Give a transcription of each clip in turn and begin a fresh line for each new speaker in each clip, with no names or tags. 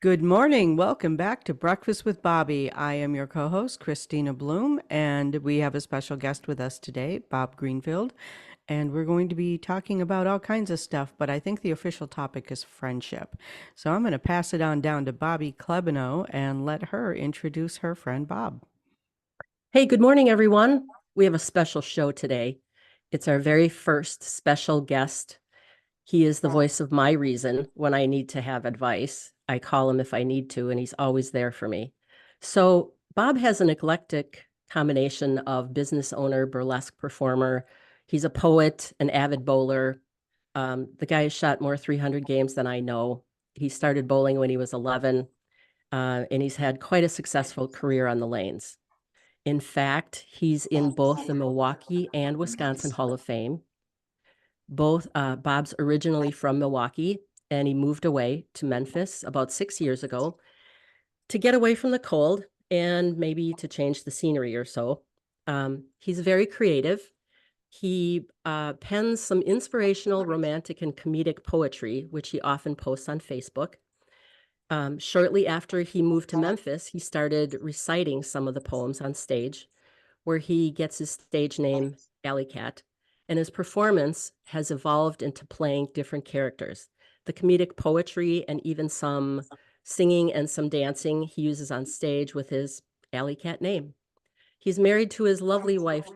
Good morning. Welcome back to Breakfast with Bobby. I am your co-host, Kristina Bloom, and we have a special guest with us today, Bob Greenfield, and we're going to be talking about all kinds of stuff, but I think the official topic is friendship. So I'm going to pass it on down to Bobby Klebano and let her introduce her friend Bob.
Hey, good morning, everyone. We have a special show today. It's our very first special guest. He is the voice of my reason when I need to have advice. I call him if I need to, and he's always there for me. So, Bob has an eclectic combination of business owner, burlesque performer. He's a poet, an avid bowler. The guy has shot more 300 games than I know. He started bowling when he was 11, and he's had quite a successful career on the lanes. In fact, he's in both the Milwaukee and Wisconsin Hall of Fame. Bob's originally from Milwaukee, and he moved away to Memphis about 6 years ago to get away from the cold and maybe to change the scenery or so. He's very creative. He pens some inspirational, romantic, and comedic poetry, which he often posts on Facebook. Shortly after he moved to Memphis, he started reciting some of the poems on stage, where he gets his stage name, Alley Cat, and his performance has evolved into playing different characters. The comedic poetry and even some singing and some dancing he uses on stage with his Alley Cat name. He's married to his lovely wife,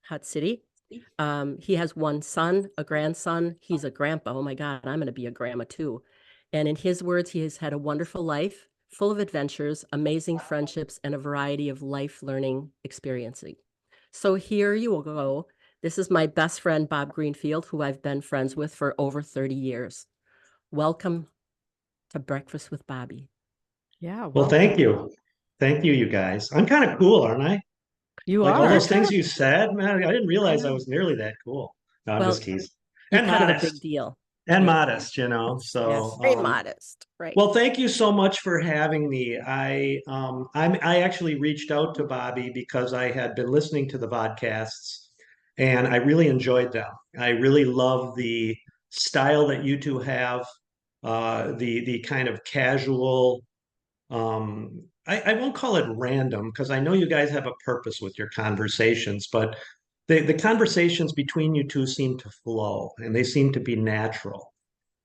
Hot City. He has one son, a grandson. He's a grandpa. Oh my God, I'm going to be a grandma too. And in his words, he has had a wonderful life full of adventures, amazing friendships, and a variety of life learning experiencing. So here you will go. This is my best friend, Bob Greenfield, who I've been friends with for over 30 years. Welcome to Breakfast with Bobby.
Yeah,
Well,
welcome.
thank you. Thank you, you guys. I'm kind of cool, aren't I?
You
Like all
are.
those things you said, man, I didn't realize I was nearly that cool. No, I'm
Well,
just teasing.
you're
And
kind of a big
modest.
deal.
And
Yeah.
modest,
Yes.
Very modest. Right.
Well, thank you so much for having me. I actually reached out to Bobby because I had been listening to the podcasts and I really enjoyed them. I really love the style that you two have, the kind of casual. I won't call it random because I know you guys have a purpose with your conversations, but the conversations between you two seem to flow and they seem to be natural.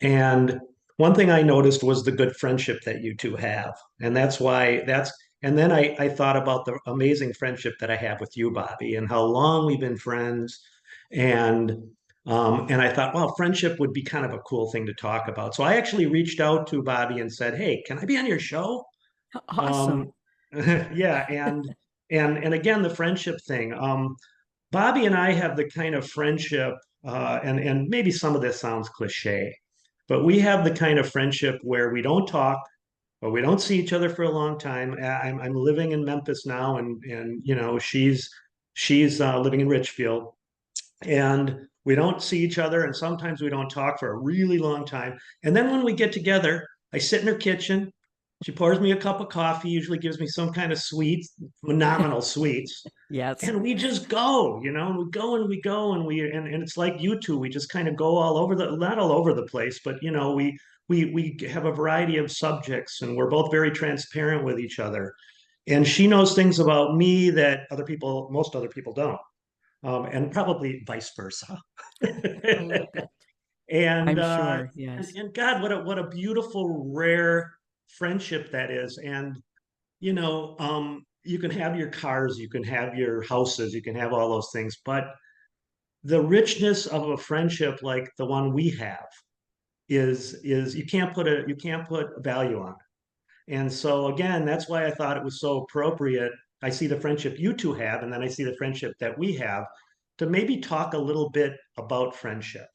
And one thing I noticed was the good friendship that you two have. And and then I thought about the amazing friendship that I have with you, Bobby, and how long we've been friends. And and I thought, well, friendship would be kind of a cool thing to talk about. So I actually reached out to Bobby and said, hey, can I be on your show?
Awesome.
Um, yeah, and again, the friendship thing. Bobby and I have the kind of friendship, and maybe some of this sounds cliche, but we have the kind of friendship where we don't talk, or we don't see each other for a long time. I'm living in Memphis now, and she's living in Richfield, and we don't see each other, and sometimes we don't talk for a really long time. And then when we get together, I sit in her kitchen. She pours me a cup of coffee, usually gives me some kind of sweet, phenomenal sweets.
Yes.
And we just go, and we go and we go and and it's like you two, we just kind of go all over not all over the place, but we have a variety of subjects and we're both very transparent with each other. And she knows things about me that most other people don't, and probably vice versa.
A little bit.
and
I'm
uh,
sure.
and
Yes.
and God, what a beautiful, rare friendship that is. And you can have your cars, you can have your houses, you can have all those things, but the richness of a friendship like the one we have is you can't put a value on it. And so again, that's why I thought it was so appropriate. I see the friendship you two have, and then I see the friendship that we have to maybe talk a little bit about friendship.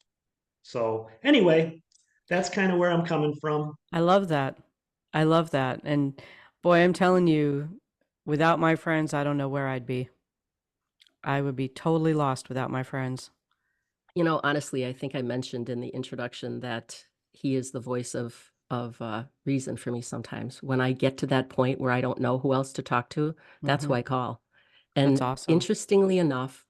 So anyway, that's kind of where I'm coming from.
I love that. I love that. And boy, I'm telling you, without my friends, I don't know where I'd be. I would be totally lost without my friends.
Honestly, I think I mentioned in the introduction that he is the voice of reason for me sometimes. When I get to that point where I don't know who else to talk to, that's who
Hmm.
I call.
That's
And
awesome.
interestingly enough,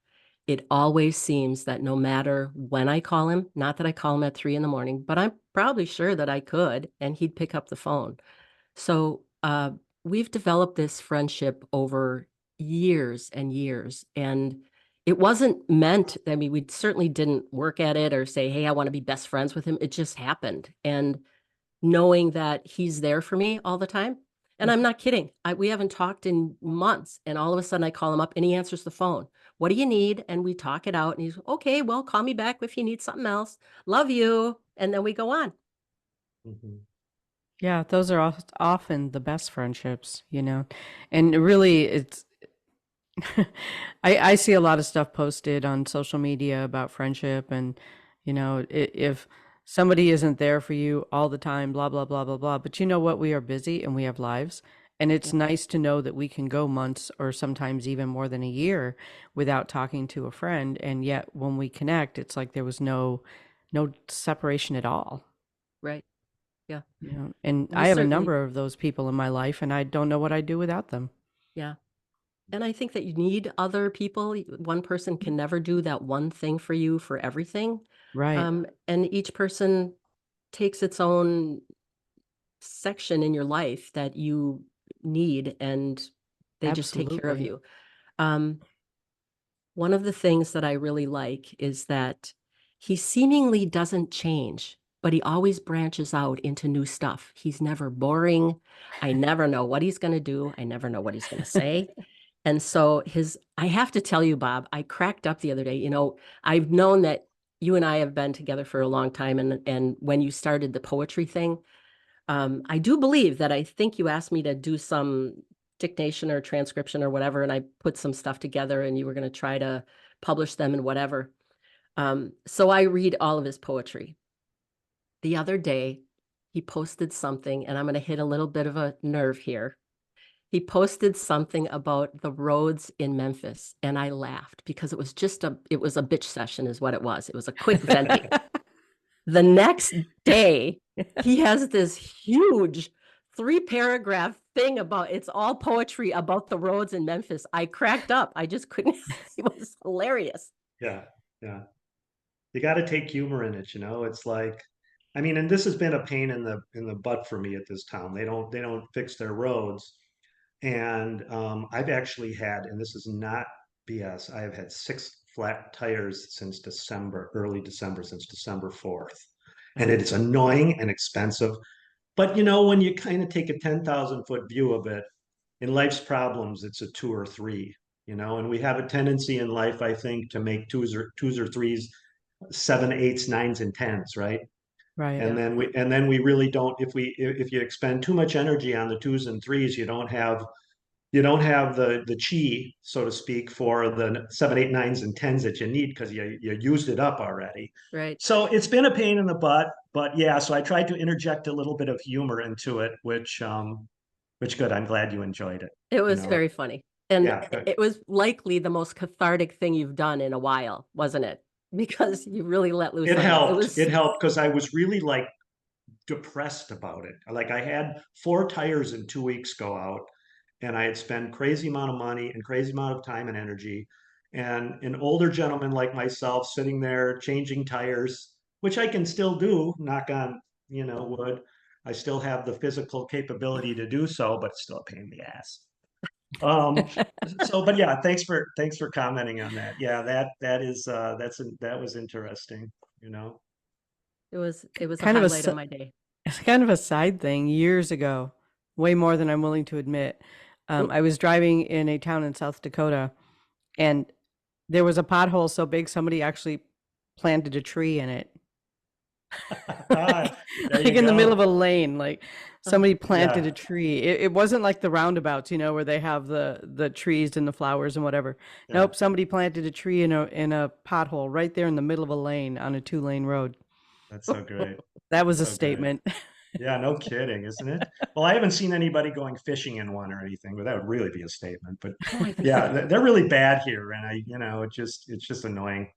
it always seems that no matter when I call him, not that I call him at 3 in the morning, but I'm probably sure that I could, and he'd pick up the phone. So we've developed this friendship over years and years. And it wasn't meant, I mean, we certainly didn't work at it or say, hey, I want to be best friends with him. It just happened. And knowing that he's there for me all the time. And I'm not kidding. We haven't talked in months. And all of a sudden I call him up and he answers the phone. What do you need? And we talk it out. And he's, okay, well, call me back if you need something else. Love you. And then we go on.
Mhm.
Yeah, those are often the best friendships, you know. And really, it's I see a lot of stuff posted on social media about friendship, and you know, if somebody isn't there for you all the time, blah blah blah blah blah. But you know what? We are busy and we have lives, and it's
Yeah.
nice to know that we can go months or sometimes even more than a year without talking to a friend, and yet when we connect, it's like there was no separation at all.
Right. Yeah.
You know, and
We
I have a
certainly,
number of those people in my life, and I don't know what I'd do without them.
yeah. And I think that you need other people. One person can never do that one thing for you for everything.
Right.
And each person takes its own section in your life that you need, and they just take care of
Absolutely.
you. Um, One of the things that I really like is that he seemingly doesn't change, but he always branches out into new stuff. He's never boring. I never know what he's going to do. I never know what he's going to say. And so I have to tell you, Bob, I cracked up the other day. You know, I've known that you and I have been together for a long time. And when you started the poetry thing, I do believe that I think you asked me to do some dictation or transcription or whatever, and I put some stuff together and you were going to try to publish them and whatever. So I read all of his poetry. The other day, he posted something, and I'm going to hit a little bit of a nerve here. He posted something about the roads in Memphis, and I laughed because it was a bitch session is what it was. It was a quick venting. The next day, he has this huge 3-paragraph thing about it's all poetry about the roads in Memphis. I cracked up. I just couldn't. It was hilarious.
Yeah, yeah. You got to take humor in it, you know. It's like, I mean, and this has been a pain in the butt for me at this town. They don't fix their roads, and I've actually had, and this is not BS. I have had 6 flat tires since December, early December, since December 4th, and it is annoying and expensive. But you know, when you kind of take a 10,000 foot view of it, in life's problems, it's a two or three. You know, and we have a tendency in life, I think, to make twos or threes, seven, eights, nines, and tens, right?
Right.
And
Yeah,
then we really don't. If you expend too much energy on the twos and threes, you don't have the chi, so to speak, for the seven, eight, nines, and tens that you need because you used it up already.
right.
So it's been a pain in the butt, but yeah. So I tried to interject a little bit of humor into it, which good. I'm glad you enjoyed it.
It
You
was
know,
very funny. And
yeah, good.
it was likely the most cathartic thing you've done in a while, wasn't it? Because you really let loose
It
on that. It
helped.
was,
It helped because I was really like depressed about it. Like I had 4 tires in 2 weeks go out, and I had spent crazy amount of money and crazy amount of time and energy. And an older gentleman like myself sitting there changing tires, which I can still do, knock on, wood. I still have the physical capability to do so, but it's still a pain in the ass. Um, but yeah, thanks for commenting on that. Yeah, that was interesting, you know.
it was a
Kind of
highlight of my day.
it's kind of a side thing. Years ago, way more than I'm willing to admit,
Mm.
I was driving in a town in South Dakota, and there was a pothole so big somebody actually planted a tree in it.
Ah, there
Like
you
in the middle of
go.
a lane, like
Oh,
somebody planted a
Yeah,
tree. It wasn't like the roundabouts, you know, where they have the trees and the flowers and whatever.
yeah,
Nope, somebody planted a tree in a pothole right there in the middle of a lane on a 2-lane road.
that's so great.
That was a
So great.
statement.
Yeah, no kidding, isn't it? Well, I haven't seen anybody going fishing in one or anything, but that would really be a statement. But
oh, I think
yeah,
so.
they're really bad here, and it's just annoying.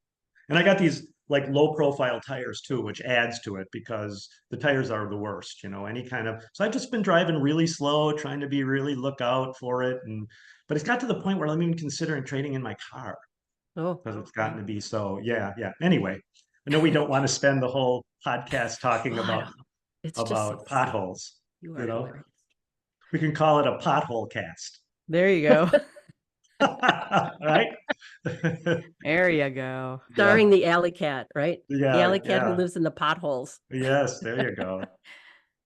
And I got these like low profile tires too, which adds to it because the tires are the worst, any kind of. So I've just been driving really slow, trying to be really look out for it, but it's got to the point where I'm even considering trading in my car
Oh,
because it's
yeah.
gotten to be so. Yeah, yeah. Anyway, I know we don't want to spend the whole podcast talking
Oh, I don't know. It's just so
about
silly.
potholes,
You
you
are
know.
hilarious.
We can call it a pothole cast.
There you go.
Right?
There you go.
Yeah.
Starring the alley cat, right? The
Yeah.
alley cat who
Yeah.
lives in the potholes.
Yes. There you go.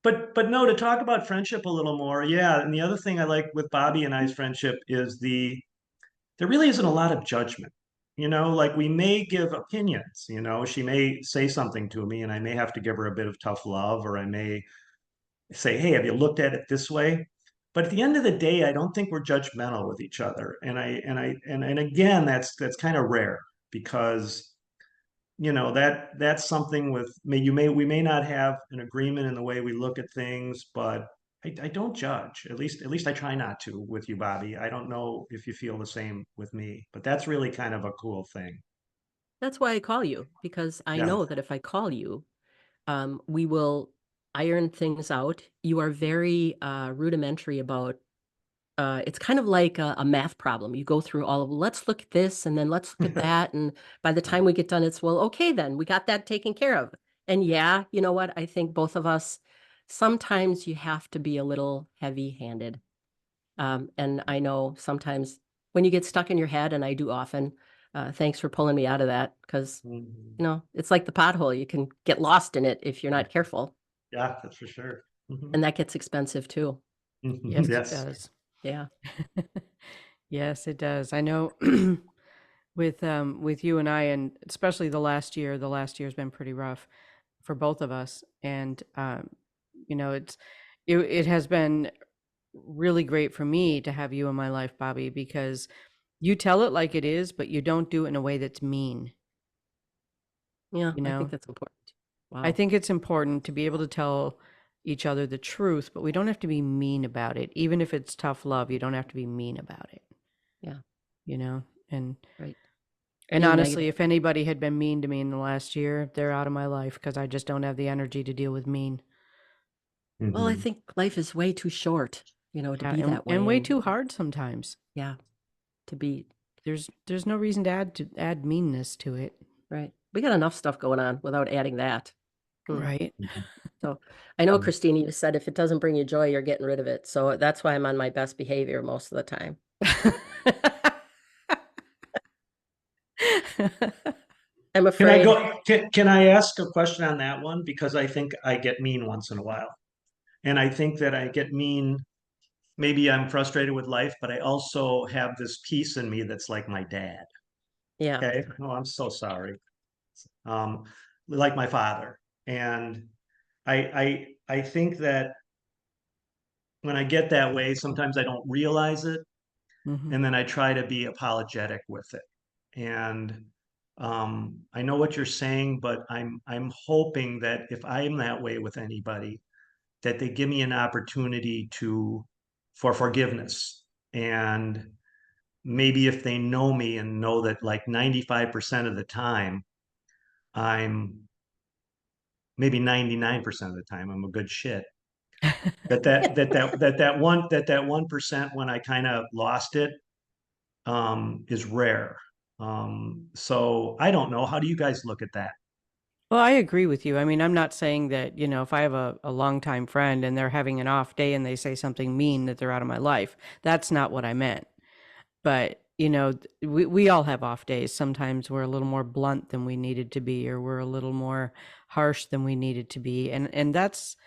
But no, to talk about friendship a little more. Yeah. And the other thing I like with Bobbi and I's friendship is there really isn't a lot of judgment. Like we may give opinions, she may say something to me and I may have to give her a bit of tough love, or I may say, hey, have you looked at it this way? But at the end of the day, I don't think we're judgmental with each other. And again, that's kind of rare because that's something with we may not have an agreement in the way we look at things, but I don't judge. At least I try not to with you, Bobbi. I don't know if you feel the same with me, but that's really kind of a cool thing.
That's why I call you, because I
Yeah.
know that if I call you, we will iron things out. You are very rudimentary about it's kind of like a math problem. You go through all of, let's look at this and then let's look at that. And by the time we get done, it's, well, okay, then we got that taken care of. And yeah, you know what? I think both of us, sometimes you have to be a little heavy-handed. And I know sometimes when you get stuck in your head, and I do often, thanks for pulling me out of that, because,
Mhm.
it's like the pothole. You can get lost in it if you're not careful.
Yeah, that's for sure. Mhm.
And that gets expensive too.
Yes, it
Yes.
does.
Yeah.
Yes, it does. I know with you and I, and especially the last year's been pretty rough for both of us. And it has been really great for me to have you in my life, Bobbi, because you tell it like it is, but you don't do it in a way that's mean.
Yeah,
You
I think
know,
that's important.
I
Wow.
think it's important to be able to tell each other the truth, but we don't have to be mean about it. Even if it's tough love, you don't have to be mean about it,
Yeah,
you know?
right.
And
Being negative.
honestly, if anybody had been mean to me in the last year, they're out of my life because I just don't have the energy to deal with mean.
Well, I
Mhm.
think life is way too short, to
Yeah,
be
and
that
and
way.
way
And
too hard sometimes.
yeah, to be
There's no reason to add meanness to it.
right. We got enough stuff going on without adding that. Hmm.
Right.
Mhm.
So I know,
Mhm.
Christine, you said if it doesn't bring you joy, you're getting rid of it. So that's why I'm on my best behavior most of the time. I'm
Can I
afraid.
go? Can I ask a question on that one? Because I think I get mean once in a while. And I think that I get mean. Maybe I'm frustrated with life, but I also have this piece in me that's like my dad.
Yeah.
Okay. Oh, I'm so sorry. Um, like my father. And I think that when I get that way, sometimes I don't realize it.
Mhm.
And then I try to be apologetic with it. And I know what you're saying, but I'm hoping that if I'm that way with anybody, that they give me an opportunity for forgiveness. And maybe if they know me and know that like 95% of the time, I'm maybe 99% of the time, I'm a good shit. That 1% when I kind of lost it is rare. So I don't know. How do you guys look at that?
Well, I agree with you. I mean, I'm not saying that, if I have a longtime friend and they're having an off day and they say something mean that they're out of my life. That's not what I meant. But, we all have off days. Sometimes we're a little more blunt than we needed to be, or we're a little more harsh than we needed to be. And that's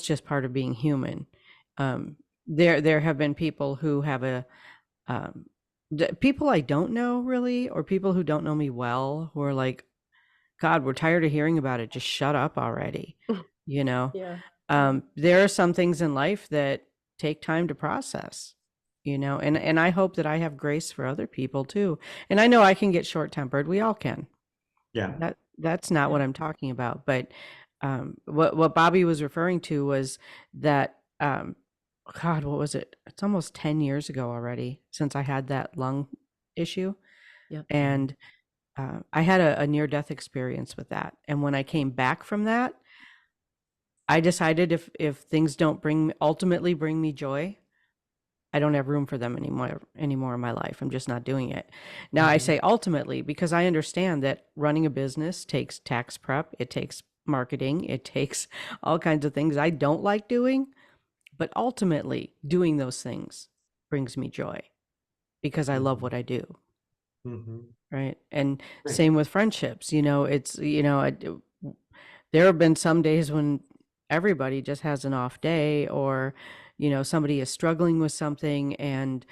just part of being human. There have been people who have um, people I don't know really, or people who don't know me well, who are like, God, we're tired of hearing about it. Just shut up already. You know,
Yeah. Yeah.
there are some things in life that take time to process, and I hope that I have grace for other people too. And I know I can get short-tempered. We all can.
Yeah.
That's not
Yeah.
what I'm talking about. But what Bobbi was referring to was that God, what was it? It's almost 10 years ago already since I had that lung issue.
Yeah.
And I had a near-death experience with that. And when I came back from that, I decided if things don't ultimately bring me joy, I don't have room for them anymore in my life. I'm just not doing it. Now I
Mhm.
say ultimately because I understand that running a business takes tax prep, it takes marketing, it takes all kinds of things I don't like doing, But ultimately, doing those things brings me joy because I love
Mhm.
what I do.
Mhm.
Right. And
Right.
same with friendships, there have been some days when everybody just has an off day, or, somebody is struggling with something, and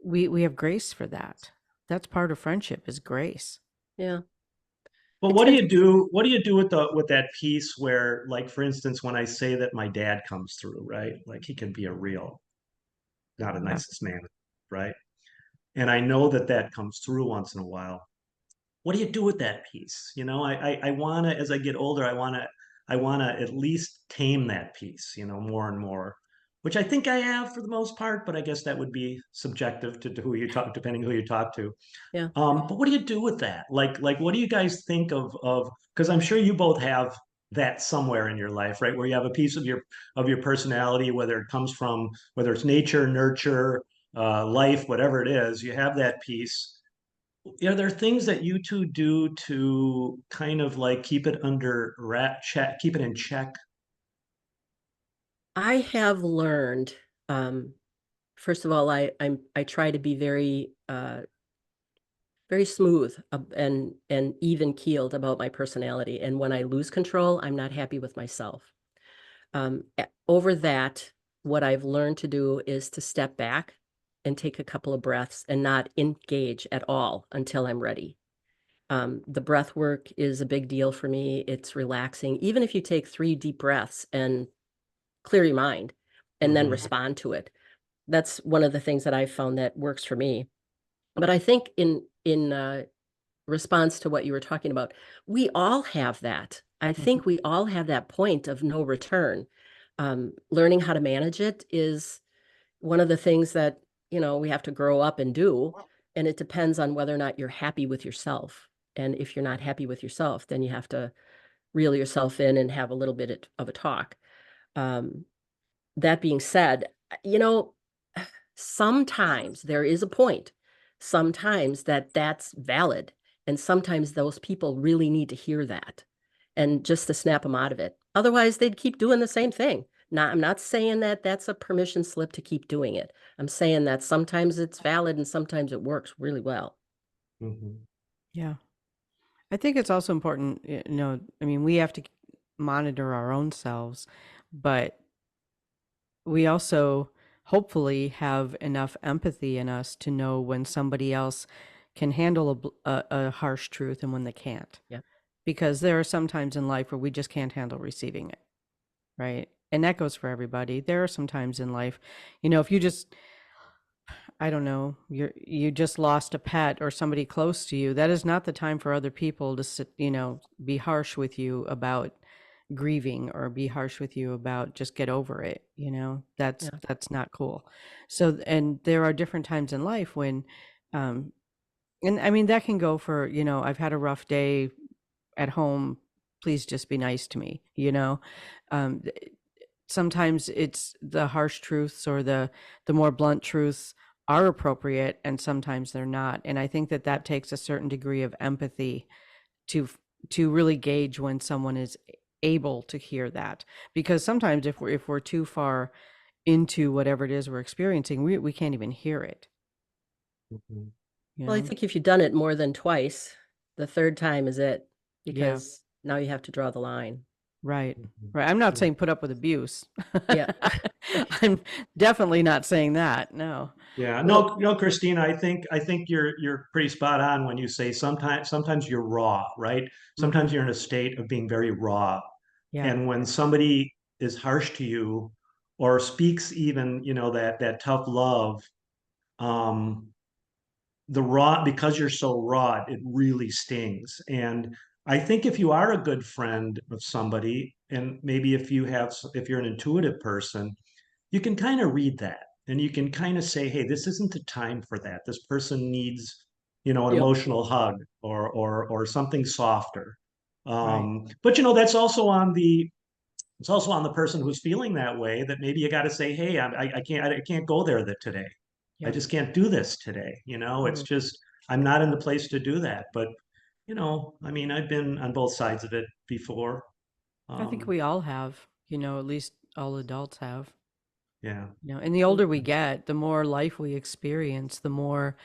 we have grace for that. That's part of friendship, is grace.
Yeah.
But
I
what do
tend
you
to,
do? What do you do with that piece where, like, for instance, when I say that my dad comes through, right? Like he can be a real, not a
Yeah.
nicest man, right? And I know that that comes through once in a while. What do you do with that piece? I want to, as I get older, I want to at least tame that piece, more and more, which I think I have for the most part, but I guess that would be subjective to who you talk, depending who you talk to.
yeah.
But what do you do with that? Like, what do you guys think of? Because I'm sure you both have that somewhere in your life, right? Where you have a piece of your personality, whether it comes from, whether it's nature, nurture, life, whatever it is, you have that piece. Are there things that you two do to kind of like keep it under rat check, keep it in check?
I have learned, first of all, I try to be very smooth and even keeled about my personality. And when I lose control, I'm not happy with myself. Over that, what I've learned to do is to step back and take a couple of breaths and not engage at all until I'm ready. The breath work is a big deal for me. It's relaxing. Even if you take 3 deep breaths and clear your mind and then
Hmm.
respond to it, that's one of the things that I've found that works for me. But I think in response to what you were talking about, we all have that. I
Mhm.
think we all have that point of no return. Learning how to manage it is one of the things that, we have to grow up and do. And it depends on whether or not you're happy with yourself. And if you're not happy with yourself, then you have to reel yourself in and have a little bit of a talk. Um, that being said, you know, sometimes there is a point, sometimes that's valid, and sometimes those people really need to hear that, and just to snap them out of it. Otherwise, they'd keep doing the same thing. I'm not saying that that's a permission slip to keep doing it. I'm saying that sometimes it's valid and sometimes it works really well.
Hmm.
Yeah. I think it's also important, I mean, we have to monitor our own selves, but we also hopefully have enough empathy in us to know when somebody else can handle a harsh truth and when they can't.
Yeah.
Because there are some times in life where we just can't handle receiving it, right? And that goes for everybody. There are some times in life, if you just, I don't know, you just lost a pet or somebody close to you, that is not the time for other people to sit, be harsh with you about grieving, or be harsh with you about just get over it. That's
Yeah.
that's not cool. So, and there are different times in life when, um and I mean, that can go for, I've had a rough day at home, please just be nice to me, um sometimes it's the harsh truths, or the more blunt truths are appropriate, and sometimes they're not. And I think that that takes a certain degree of empathy to to really gauge when someone is able to hear that, because sometimes if we're too far into whatever it is we're experiencing, we can't even hear it,
Hmm.
you
Well, I
know
think if you've done it more than twice, the third time is it,
yeah.
because now you have to draw the line.
Right.
Hmm.
Right. I'm not saying put up with abuse.
Yeah.
I'm definitely not saying that. No.
Yeah,
Well,
no, no, Christina, I think you're pretty spot on when you say sometimes you're raw, right?
Hmm.
Sometimes you're in a state of being very raw.
Yeah.
And when somebody is harsh to you or speaks even, that tough love, um, the raw, because you're so raw, it really stings. And I think if you are a good friend of somebody, and maybe if you're an intuitive person, you can kind of read that, and you can kind of say, hey, this isn't the time for that. This person needs, an
yep.
emotional hug, or something softer.
Right.
But it's also on the person who's feeling that way, that maybe you got to say, hey, I can't go there today. I
Yep.
just can't do this today. It's
Mhm.
just, I'm not in the place to do that. But I mean, I've been on both sides of it before.
I think
Um,
we all have, at least all adults have.
Yeah.
And the older we get, the more life we experience, the more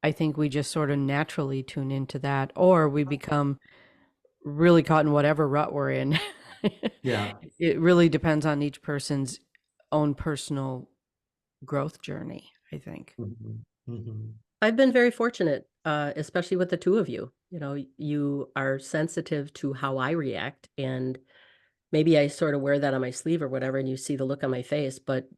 I think we just sort of naturally tune into that, or we become really caught in whatever rut we're in.
Yeah.
It really depends on each person's own personal growth journey, I think.
Mhm. Mhm.
I've been very fortunate, especially with the two of you. You know, you are sensitive to how I react, and maybe I sort of wear that on my sleeve or whatever, and you see the look on my face. But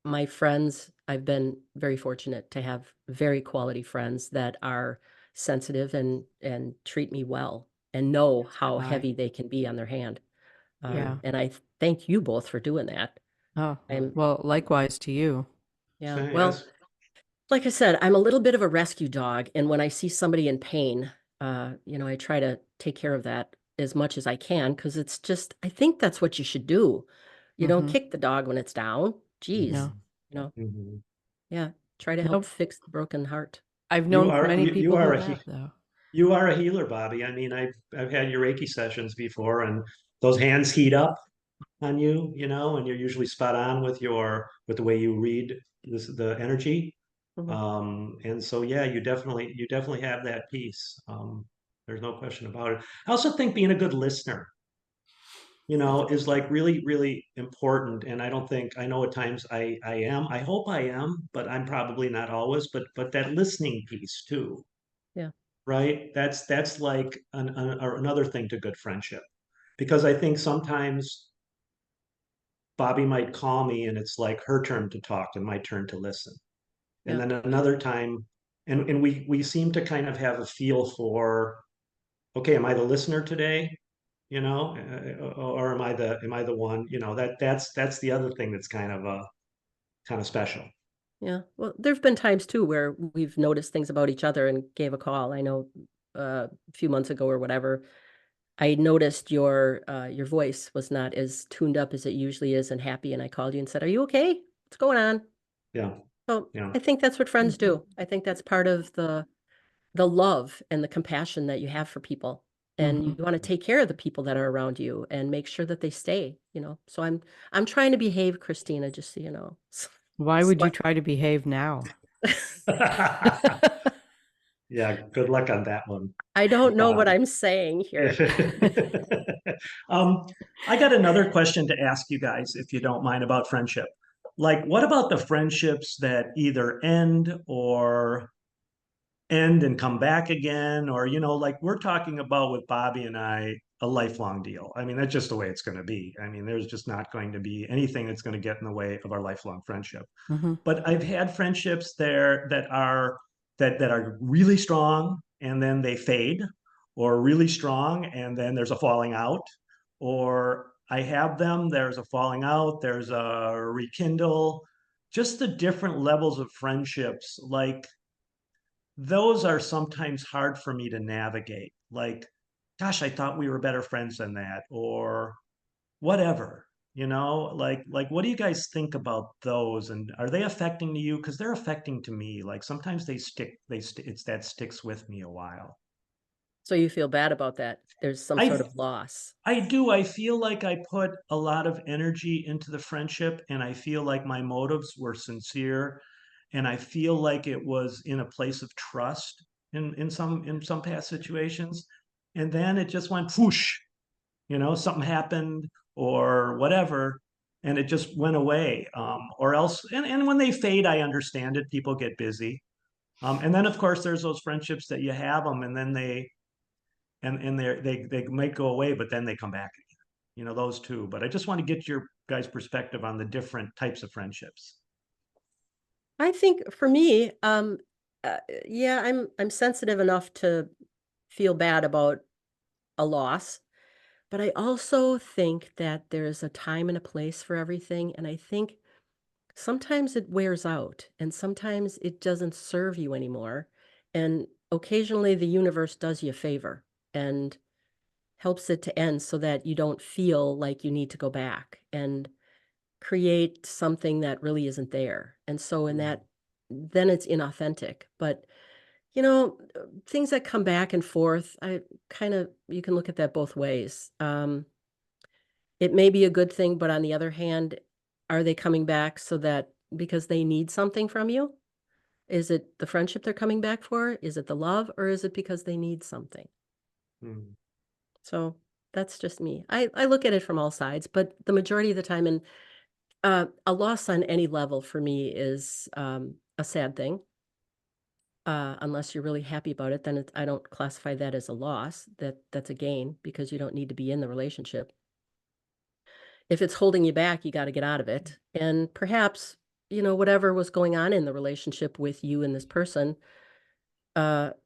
my friends, I've been very fortunate to have very quality friends that are sensitive and treat me well and know
As have
how
I.
heavy they can be on their hand.
Yeah.
And I thank you both for doing that.
Oh,
Yeah.
I'm,
well, likewise to you.
yeah,
Same
well,
as
like I said, I'm a little bit of a rescue dog, and when I see somebody in pain, I try to take care of that as much as I can because it's just, I think that's what you should do. You don't
Mm-hmm.
kick the dog when it's down. Geez,
No.
Mhm.
you know,
Mhm.
yeah, try to help
Nope.
fix the broken heart.
I've
You
known
are
many
you, you
people who
are
have, though.
you are a healer, Bobby. I mean, I've had your Reiki sessions before, and those hands heat up on you, and you're usually spot on with the way you read the energy.
Mhm.
And so yeah, you definitely have that piece. There's no question about it. I also think being a good listener, is like really, really important. And I don't think I know at times I am. I hope I am, but I'm probably not always. But that listening piece too,
Yeah,
right? That's like another thing to good friendship, because I think sometimes Bobby might call me and it's like her turn to talk and my turn to listen. And
yeah.
then another time, and we seem to kind of have a feel for, okay, am I the listener today? Or am I the one? That's the other thing that's kind of special.
Yeah. Well, there've been times too where we've noticed things about each other and gave a call. I know a few months ago or whatever, I noticed your voice was not as tuned up as it usually is and happy, and I called you and said, "Are you okay? What's going on?"
Yeah,
So
yeah.
I think that's what friends do. I think that's part of the love and the compassion that you have for people. And
Mm-hmm.
you want to take care of the people that are around you and make sure that they stay. So I'm trying to behave, Christina, just so you know.
Why would you
So
try to behave now?
Yeah, good luck on that one.
I don't know what
Um,
I'm saying here.
um, I got another question to ask you guys, if you don't mind, about friendship. Like, what about the friendships that either end and come back again, or like we're talking about with Bobby and I, a lifelong deal. I mean, that's just the way it's going to be. I mean, there's just not going to be anything that's going to get in the way of our lifelong friendship.
Mm-hmm.
But I've had friendships there that are really strong and then they fade, or really strong and then there's a falling out, or I have them, there's a falling out, there's a rekindle. Just the different levels of friendships, like those are sometimes hard for me to navigate. Like, gosh, I thought we were better friends than that, or whatever. Like what do you guys think about those? And are they affecting to you? Because they're affecting to me. Like sometimes they stick. It's that sticks with me a while.
So you feel bad about that. There's some sort
I
of loss.
I do. I feel like I put a lot of energy into the friendship, and I feel like my motives were sincere, and I feel like it was in a place of trust in some past situations, and then it just went whoosh. Something happened or whatever, and it just went away. Or else, and when they fade, I understand it. People get busy, and then of course there's those friendships that you have them, and then they might go away, but then they come back again. Those two. But I just want to get your guys' perspective on the different types of friendships.
I think for me, yeah, I'm sensitive enough to feel bad about a loss, but I also think that there's a time and a place for everything, and I think sometimes it wears out, and sometimes it doesn't serve you anymore, and occasionally the universe does you a favor and helps it to end so that you don't feel like you need to go back and create something that really isn't there. And so in that, then it's inauthentic. But things that come back and forth, I kind of, you can look at that both ways. it may be a good thing, but on the other hand, are they coming back so that because they need something from you? Is it the friendship they're coming back for? Is it the love, or is it because they need something?
Mm.
So that's just me. I look at it from all sides, but the majority of the time, and a loss on any level for me is a sad thing. Unless you're really happy about it, then I don't classify that as a loss. That's a gain because you don't need to be in the relationship. If it's holding you back, you got to get out of it. And perhaps, whatever was going on in the relationship with you and this person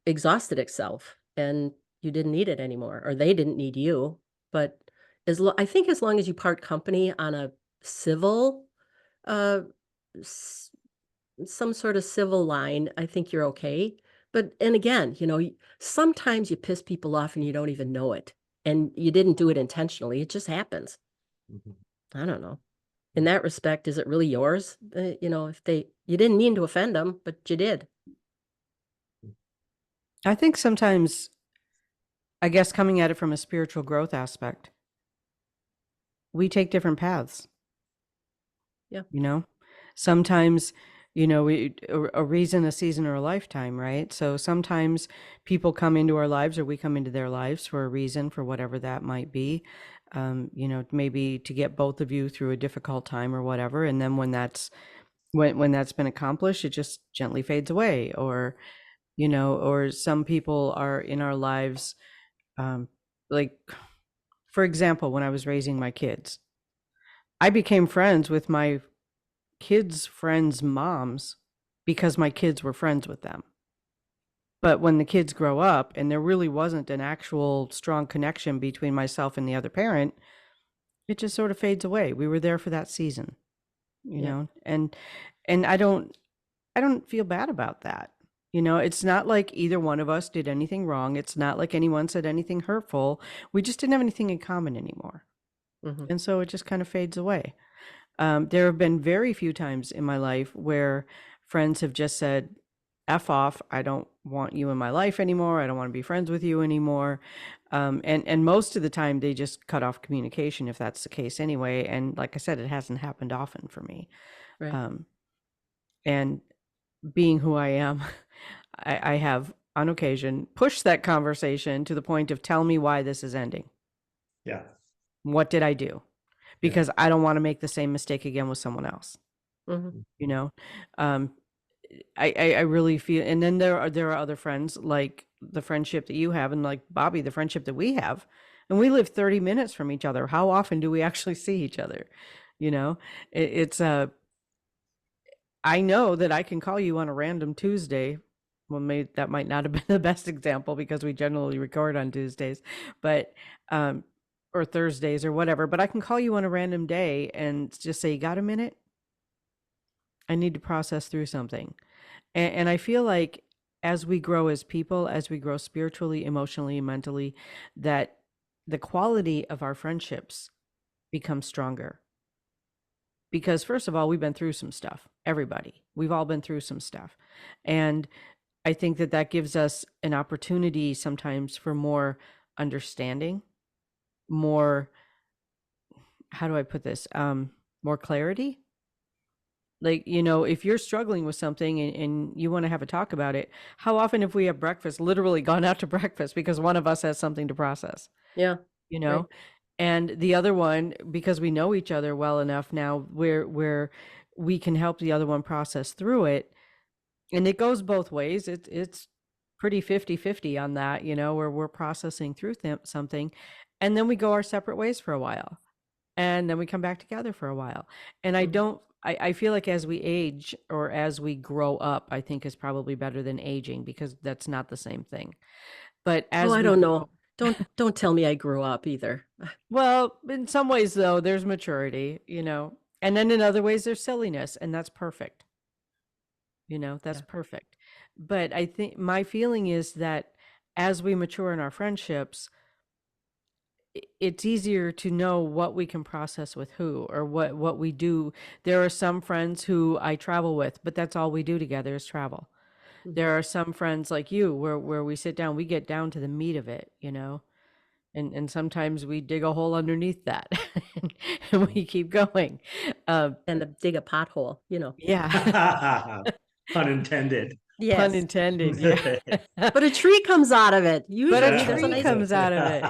exhausted itself and you didn't need it anymore, or they didn't need you. But I think as long as you part company on a civil, uh, s- some sort of civil line, I think you're okay. But, and again, sometimes you piss people off and you don't even know it. And you didn't do it intentionally. It just happens.
Mhm.
I don't know. In that respect, is it really yours? If you didn't mean to offend them, but you did.
I think sometimes, I guess, coming at it from a spiritual growth aspect, we take different paths.
Yeah.
You know, sometimes, a reason, a season, or a lifetime, right? So sometimes people come into our lives, or we come into their lives for a reason, for whatever that might be. Maybe to get both of you through a difficult time or whatever. And then when that's been accomplished, it just gently fades away. Or some people are in our lives, like, for example, when I was raising my kids, I became friends with my kids' friends' moms because my kids were friends with them. But when the kids grow up and there really wasn't an actual strong connection between myself and the other parent, it just sort of fades away. We were there for that season,
Yeah.
and I don't feel bad about that. It's not like either one of us did anything wrong. It's not like anyone said anything hurtful. We just didn't have anything in common anymore.
Hmm.
And so it just kind of fades away. There have been very few times in my life where friends have just said, F off, I don't want you in my life anymore. I don't want to be friends with you anymore. And most of the time they just cut off communication if that's the case anyway. And like I said, it hasn't happened often for me.
Right.
Um, and being who I am, I have on occasion pushed that conversation to the point of tell me why this is ending.
Yeah.
What did I do?
Yeah.
Because I don't want to make the same mistake again with someone else.
Hmm.
you know um I really feel, and then there are other friends, like the friendship that you have, and like Bobbi, the friendship that we have, and we live 30 minutes from each other. How often do we actually see each other? you know it's I know that I can call you on a random Tuesday. Well, that might not have been the best example because we generally record on Tuesdays, but um or Thursdays or whatever, but I can call you on a random day and just say, you got a minute? I need to process through something. And I feel like as we grow as people, as we grow spiritually, emotionally, mentally, that the quality of our friendships becomes stronger. Because first of all, we've been through some stuff. Everybody, we've all been through some stuff. And I think that that gives us an opportunity sometimes for more understanding, more, how do I put this? More clarity. Like, if you're struggling with something and you want to have a talk about it, how often have we at breakfast literally gone out to breakfast because one of us has something to process,
Yeah.
you
Right.
know? And the other one, because we know each other well enough now, where we can help the other one process through it. And it goes both ways. It's pretty 50-50 on that, where we're processing through something, and then we go our separate ways for a while. And then we come back together for a while. And I
Hmm.
don't I feel like as we age, or as we grow up, I think is probably better than aging, because that's not the same thing. But
Oh,
as
I
we
don't
grow,
know. Don't tell me I grew up either.
well, in some ways though, there's maturity. And then in other ways there's silliness, and that's perfect. That's
Yeah.
perfect. But I think my feeling is that as we mature in our friendships, it's easier to know what we can process with who, or what we do. There are some friends who I travel with, but that's all we do together is travel.
Hmm.
There are some friends like you where we sit down, we get down to the meat of it. And sometimes we dig a hole underneath that and we keep going.
And dig a pothole,
Yeah.
Pun intended.
Pun
Yes.
intended. Yeah.
But a tree comes out of it.
But a
Usually there's a
tree
nice.
comes out of it.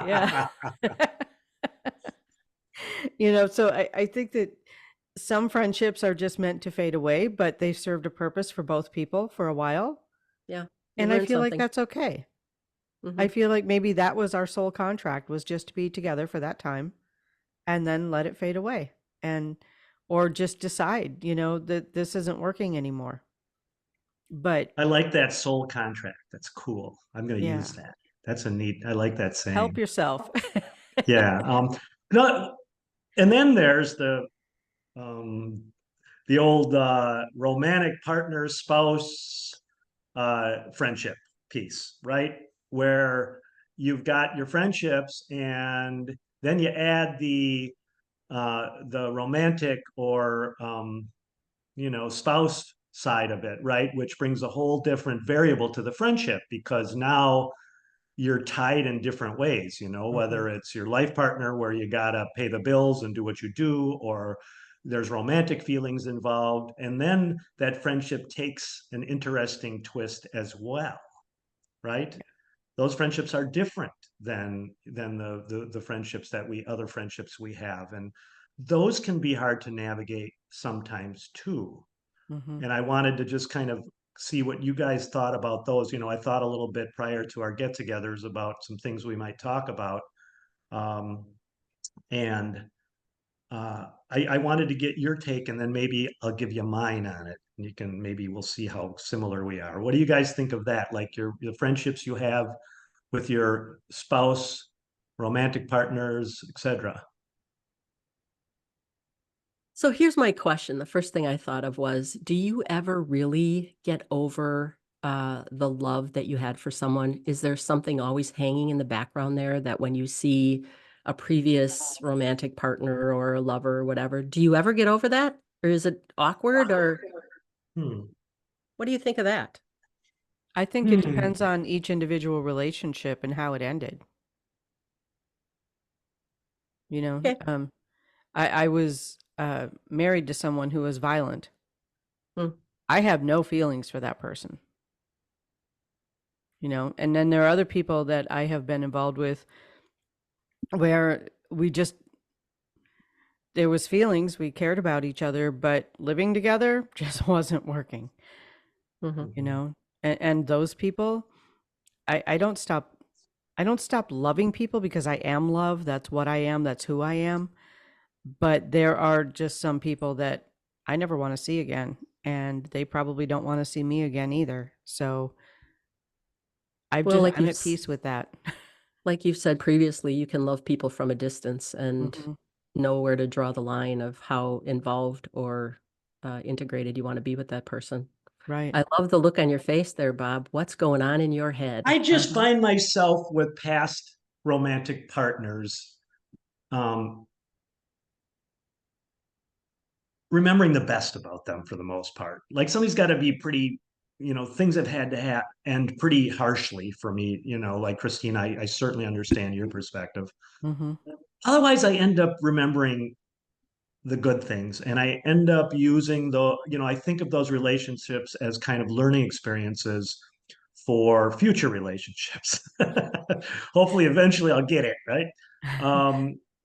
Yeah. So I think that some friendships are just meant to fade away, but they served a purpose for both people for a while.
Yeah. You
And I
learn
feel like
something.
that's okay. I
Mhm.
feel like maybe that was our soul contract, was just to be together for that time and then let it fade away, and or just decide, that this isn't working anymore. But
I like that soul contract. That's cool. I'm going to
yeah,
use that. That's a neat. I like that
help
saying.
yourself.
Yeah. No, and then there's um, the old romantic partner spouse friendship piece, right? Where you've got your friendships, and then you add the romantic or spouse side of it, right? Which brings a whole different variable to the friendship, because now you're tied in different ways,
Hmm.
whether it's your life partner where you got to pay the bills and do what you do, or there's romantic feelings involved. And then that friendship takes an interesting twist as well, right? Those friendships are different than the friendships that we other friendships we have. And those can be hard to navigate sometimes too.
Hmm.
And I wanted to just kind of see what you guys thought about those. I thought a little bit prior to our get-togethers about some things we might talk about, um, and I wanted to get your take, and then maybe I'll give you mine on it. And you can maybe we'll see how similar we are. What do you guys think of that? Like your friendships you have with your spouse, romantic partners, etc.
So here's my question. The first thing I thought of was, do you ever really get over the love that you had for someone? Is there something always hanging in the background there that when you see a previous romantic partner or a lover or whatever, do you ever get over that? Or is it awkward? Or
Hmm.
what do you think of that?
I think it
Hmm.
depends on each individual relationship and how it ended. You know,
Okay.
um, I was married to someone who was violent.
Hmm.
I have no feelings for that person, and then there are other people that I have been involved with where there was feelings, we cared about each other, but living together just wasn't working,
Mhm.
you know? And those people, I don't stop, I don't stop loving people because I am love. That's what I am. That's who I am. But there are just some people that I never want to see again. And they probably don't want to see me again either. So
Well,
I'm at peace with that.
like you've said previously, you can love people from a distance and
Hmm.
know where to draw the line of how involved or integrated you want to be with that person.
Right.
I love the look on your face there, Bob. What's going on in your head?
I just
Uh-huh.
find myself with past romantic partners, um, remembering the best about them for the most part. Like somebody's got to be pretty, things have had to end pretty harshly for me, like Kristina, I certainly understand your perspective.
Hmm.
Otherwise, I end up remembering the good things, and I end up using I think of those relationships as kind of learning experiences for future relationships. Hopefully eventually I'll get it right.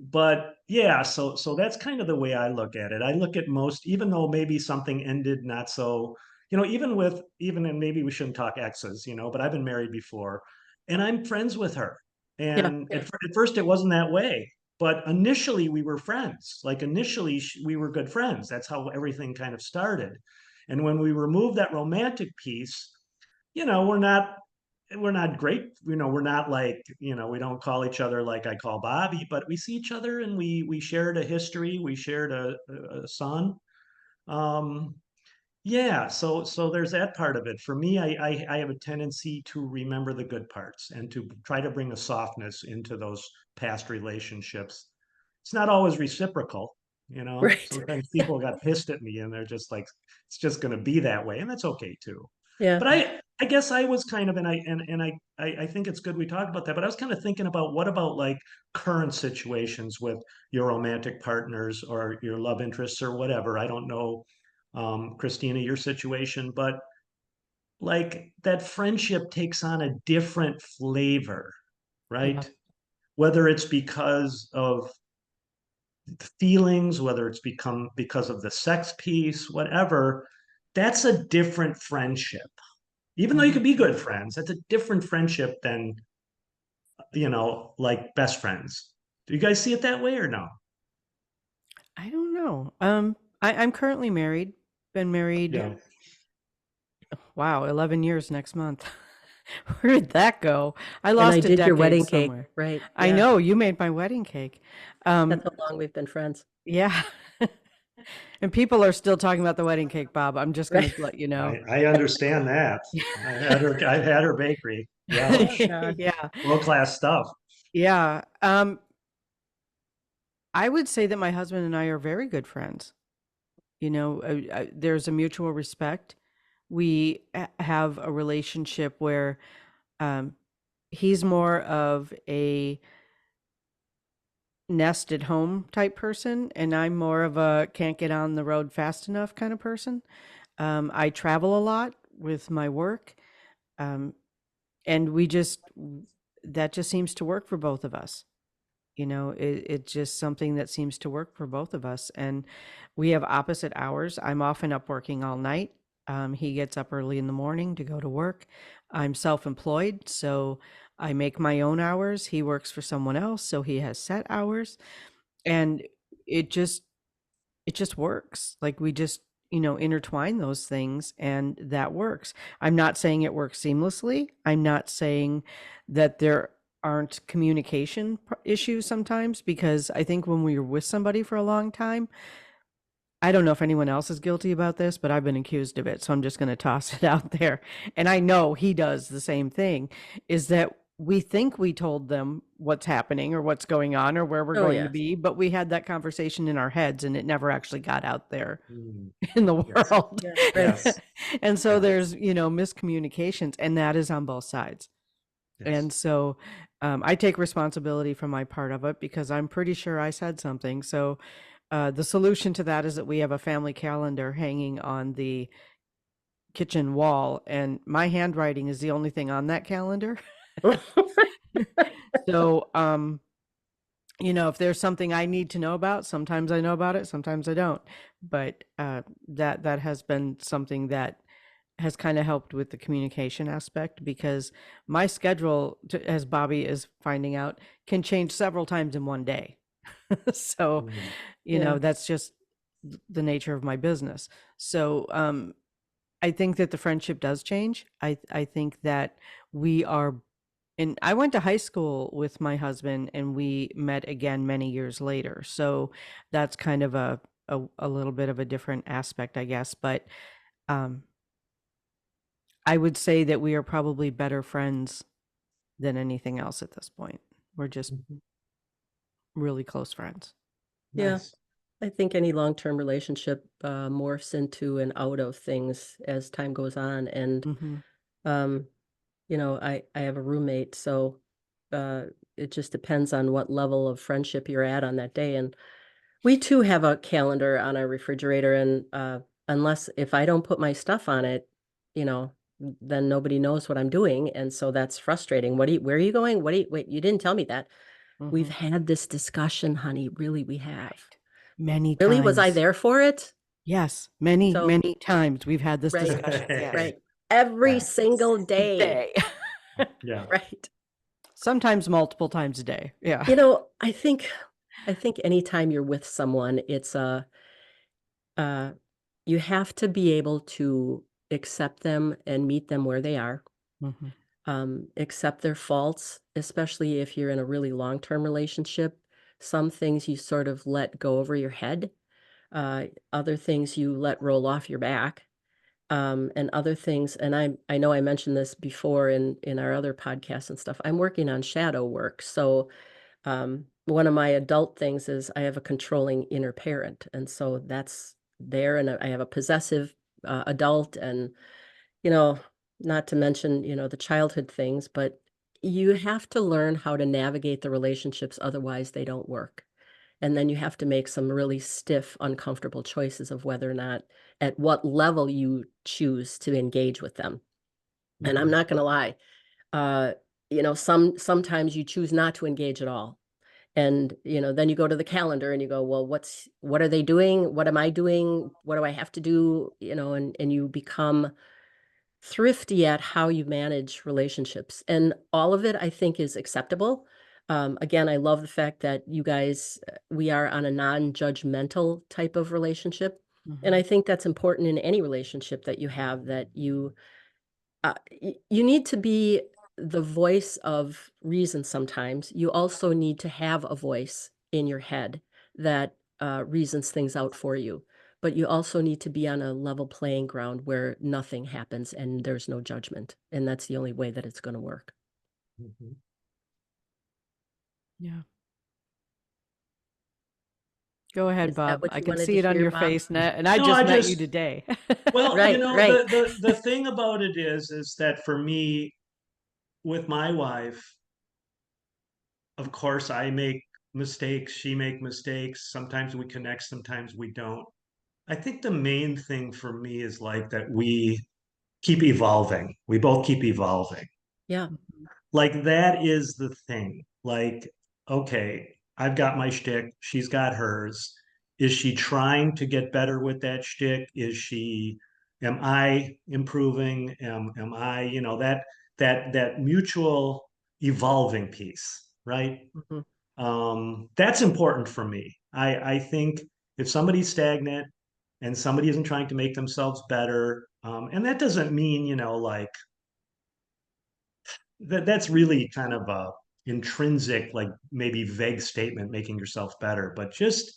But yeah, so that's kind of the way I look at it. I look at most, even though maybe something ended not so, even and maybe we shouldn't talk exes, but I've been married before, and I'm friends with her.
Yeah.
And at first it wasn't that way, but initially we were friends. Like initially we were good friends. That's how everything kind of started. And when we removed that romantic piece, we're not great. We're not like, we don't call each other like I call Bobby, but we see each other, and we shared a history. We shared a son. Um, yeah, so there's that part of it. For me, I have a tendency to remember the good parts and to try to bring a softness into those past relationships. It's not always reciprocal,
Right.
Sometimes people got pissed at me and they're just like, it's just going to be that way, and that's okay too.
Yeah.
But I guess I was kind of, and I think it's good we talk about that, but I was kind of thinking about what about like current situations with your romantic partners or your love interests or whatever. I don't know, Christina, your situation, but like that friendship takes on a different flavor,
Yeah.
right? Whether it's because of feelings, whether it's become because of the sex piece, whatever, that's a different friendship. Even though you
Mhm.
could be good friends, that's a different friendship than, like best friends. Do you guys see it that way or no?
I don't know. I'm currently married. Been married,
Yeah.
wow, 11 years next month. Where did that go? I
And I
lost a
did your
decade
wedding cake,
somewhere.
right?
I
Yeah.
know you made my wedding cake.
That's
Um,
how long we've been friends.
yeah. And people are still talking about the wedding cake, Bob. I'm just going
Right.
to let you know.
I understand that. I've had her bakery. Yeah.
Oh God.
Yeah.
World class stuff.
Yeah. I would say that my husband and I are very good friends. There's a mutual respect. We have a relationship where um, he's more of a nest at home type person, and I'm more of a can't get on the road fast enough kind of person. I travel a lot with my work, um, and that just seems to work for both of us. It's just something that seems to work for both of us. And we have opposite hours. I'm often up working all night. He gets up early in the morning to go to work. I'm self employed, so I make my own hours. He works for someone else, so he has set hours. And it just, it just works. Like we just, intertwine those things and that works. I'm not saying it works seamlessly. I'm not saying that there aren't communication issues sometimes, because I think when we're with somebody for a long time, I don't know if anyone else is guilty about this, but I've been accused of it. So I'm just going to toss it out there. And I know he does the same thing, is that we think we told them what's happening or what's going on or where we're
Oh
going to
yes.
be, but we had that conversation in our heads and it never actually got out there
Mm,
in the
yes.
world.
Yeah. Right.
Yes.
And so
Yeah.
there's, miscommunications, and that is on both sides.
Yes.
And so I take responsibility for my part of it because I'm pretty sure I said something. So the solution to that is that we have a family calendar hanging on the kitchen wall, and my handwriting is the only thing on that calendar. So, if there's something I need to know about, sometimes I know about it, sometimes I don't. But that has been something that has kind of helped with the communication aspect, because my schedule, as Bobby is finding out, can change several times in one day. So,
Mm,
Yeah.
that's just the nature of my business. So, I think that the friendship does change. I think that we are, and I went to high school with my husband and we met again many years later. So that's kind of a little bit of a different aspect, I guess. But um, I would say that we are probably better friends than anything else at this point. We're just
mhm.
really close friends.
Yeah.
Nice.
I think any long-term relationship morphs into and out of things as time goes on. And
Hmm.
um, I have a roommate, so uh it just depends on what level of friendship you're at on that day. And we too have a calendar on our refrigerator, and unless if I don't put my stuff on it, you know, then nobody knows what I'm doing. And so that's frustrating. Where are you going? Wait, you didn't tell me that. We've
Hmm.
had this discussion, honey. Really, we have.
Right. Many
Really, was I
times.
there for it?
Yes, many,
So,
many times we've had this
right,
discussion. Yes.
right. Every
Yeah.
single day,
Day.
Yeah.
right?
Sometimes multiple times a day. Yeah.
I think anytime you're with someone, it's uh you have to be able to accept them and meet them where they are,
Hmm.
accept their faults, especially if you're in a really long-term relationship. Some things you sort of let go over your head, other things you let roll off your back, and other things. And I know I mentioned this before in our other podcasts and stuff. I'm working on shadow work, so one of my adult things is I have a controlling inner parent, and so that's there. And I have a possessive adult, and you know, not to mention, the childhood things, but you have to learn how to navigate the relationships, otherwise they don't work. And then you have to make some really stiff, uncomfortable choices of whether or not, at what level you choose to engage with them. And I'm
Mhm.
not going to lie, uh, sometimes you choose not to engage at all. And, then you go to the calendar and you go, well, what are they doing? What am I doing? What do I have to do? And you become thrifty at how you manage relationships. And all of it, I think, is acceptable. Again, I love the fact that you guys, we are on a non-judgmental type of relationship. And
Mhm.
I think that's important in any relationship that you have, that you need to be the voice of reason sometimes. You also need to have a voice in your head that reasons things out for you. But you also need to be on a level playing ground where nothing happens and there's no judgment. And that's the only way that it's going to work.
Mhm.
Yeah. Go ahead,
Is that
Bob.
what
I
you
can
wanted to
see it on
hear,
your
Bob?
face, and I
No,
just
I
met you
just
today.
well,
Right, right.
the thing about it is that for me, with my wife, of course, I make mistakes, she make mistakes. Sometimes we connect, sometimes we don't. I think the main thing for me is like that we keep evolving. We both keep evolving.
Yeah.
Like that is the thing. Like, okay, I've got my shtick, she's got hers. Is she trying to get better with that shtick? Am I improving? Am I, that mutual evolving piece, right?
Mhm.
That's important for me. I think if somebody's stagnant and somebody isn't trying to make themselves better, and that doesn't mean, like that's really kind of a intrinsic, like maybe vague statement, making yourself better, but just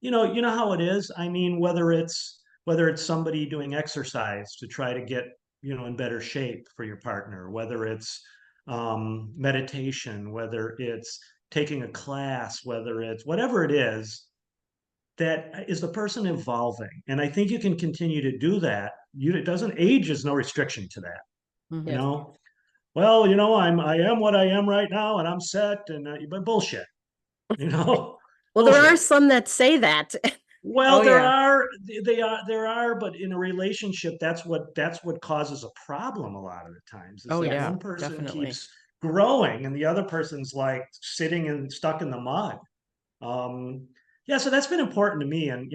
you know how it is. I mean, whether it's somebody doing exercise to try to get in better shape for your partner, whether it's meditation, whether it's taking a class, whether it's whatever it is, that is the person evolving. And I think you can continue to do that. It doesn't age is no restriction to that. You
Yes.
Mhm.
know, well, I am what I am right now, and I'm set, and but bullshit, you know,
Well, there are
bullshit.
some that say that.
Well,
Oh yeah.
there are, but in a relationship, that's what causes a problem a lot of the times is
Oh
that
Yes.
yeah.
one person
Definitely.
keeps growing and the other person's like sitting and stuck in the mud. Um, yeah, so that's been important to me, and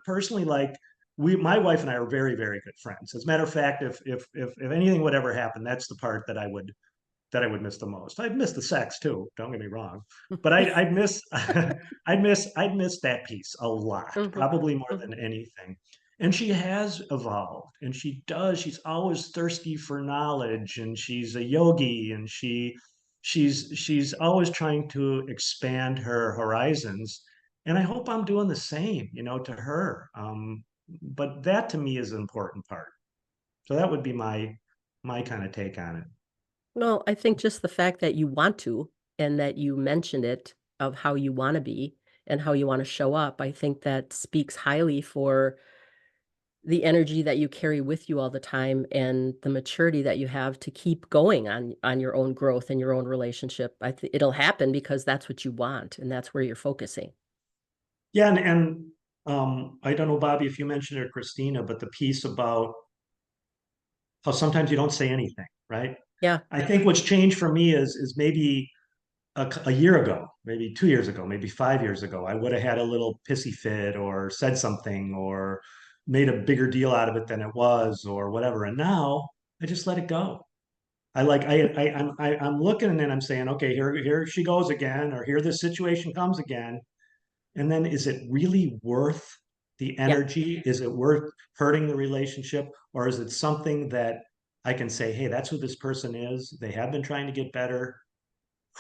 personally, like my wife and I are very, very good friends. As a matter of fact, if anything would ever happen, that's the part that I would miss the most. I'd miss the sex too. Don't get me wrong, but I'd miss I'd miss that piece a lot,
Mhm.
probably more
Mhm.
than anything. And she has evolved, and she does. She's always thirsty for knowledge, and she's a yogi, and she's always trying to expand her horizons. And I hope I'm doing the same, to her. But that to me is an important part. So that would be my kind of take on it.
Well, I think just the fact that you want to, and that you mentioned it, of how you want to be and how you want to show up, I think that speaks highly for the energy that you carry with you all the time and the maturity that you have to keep going on your own growth and your own relationship. It'll happen because that's what you want and that's where you're focusing.
Yeah, and I don't know, Bobby, if you mentioned it or Christina, but the piece about how sometimes you don't say anything, right?
Yeah.
I think what's changed for me is maybe a year ago, maybe 2 years ago, maybe 5 years ago, I would have had a little pissy fit or said something or made a bigger deal out of it than it was or whatever. And now I just let it go. I'm looking and then I'm saying, okay, here she goes again, or here this situation comes again. And then is it really worth the
Yeah.
energy? Is it worth hurting the relationship? Or is it something that I can say, hey, that's who this person is. They have been trying to get better.